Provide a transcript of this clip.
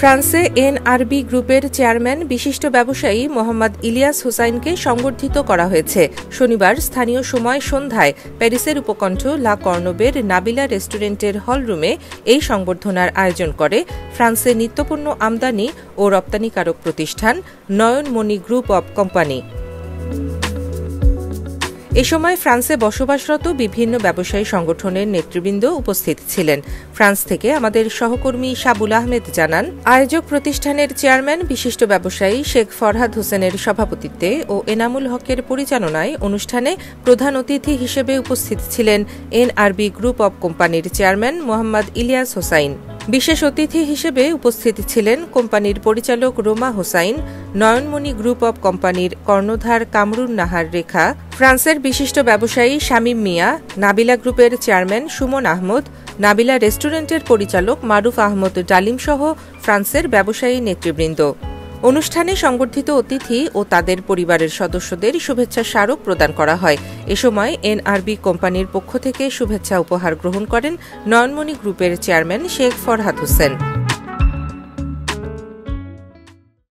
ফ্রান্সে এনআরবি গ্রুপের চেয়ারম্যান বিশিষ্ট ব্যবসায়ী মোহাম্মদ ইলিয়াস হোসাইনকে সংবর্ধিত করা হয়েছে। শনিবার স্থানীয় সময় সন্ধ্যায় প্যারিসের উপকণ্ঠ লা কর্নবের নাবিলা রেস্টুরেন্টের হলরুমে এই সংবর্ধনার আয়োজন করে ফ্রান্সে নিত্যপণ্য আমদানি ও রপ্তানিকারক প্রতিষ্ঠান নয়নমণি গ্রুপ অব কোম্পানি। এ সময় ফ্রান্সে বসবাসরত বিভিন্ন ব্যবসায়ী সংগঠনের নেতৃবৃন্দ উপস্থিত ছিলেন। ফ্রান্স থেকে আমাদের সহকর্মী সাবুল আহমেদ জানান, আয়োজক প্রতিষ্ঠানের চেয়ারম্যান বিশিষ্ট ব্যবসায়ী শেখ ফরহাদ হোসেনের সভাপতিত্বে ও এনামুল হকের পরিচালনায় অনুষ্ঠানে প্রধান অতিথি হিসেবে উপস্থিত ছিলেন এনআরবি গ্রুপ অব কোম্পানির চেয়ারম্যান মোহাম্মদ ইলিয়াস হোসাইন। বিশেষ অতিথি হিসেবে উপস্থিত ছিলেন কোম্পানির পরিচালক রোমা হোসাইন, নয়নমণি গ্রুপ অব কোম্পানির কর্ণধার কামরুন নাহার রেখা, ফ্রান্সের বিশিষ্ট ব্যবসায়ী শামীম মিয়া, নাবিলা গ্রুপের চেয়ারম্যান সুমন আহমদ, নাবিলা রেস্টুরেন্টের পরিচালক মারুফ আহমদ ডালিম সহ ফ্রান্সের ব্যবসায়ী নেতৃবৃন্দ। অনুষ্ঠানে সংবর্ধিত অতিথি ও তাদের পরিবারের সদস্যদের শুভেচ্ছা স্মারক প্রদান করা হয়। এ সময় এনআরবি কোম্পানির পক্ষ থেকে শুভেচ্ছা উপহার গ্রহণ করেন নয়নমণি গ্রুপের চেয়ারম্যান শেখ ফরহাদ হোসেন।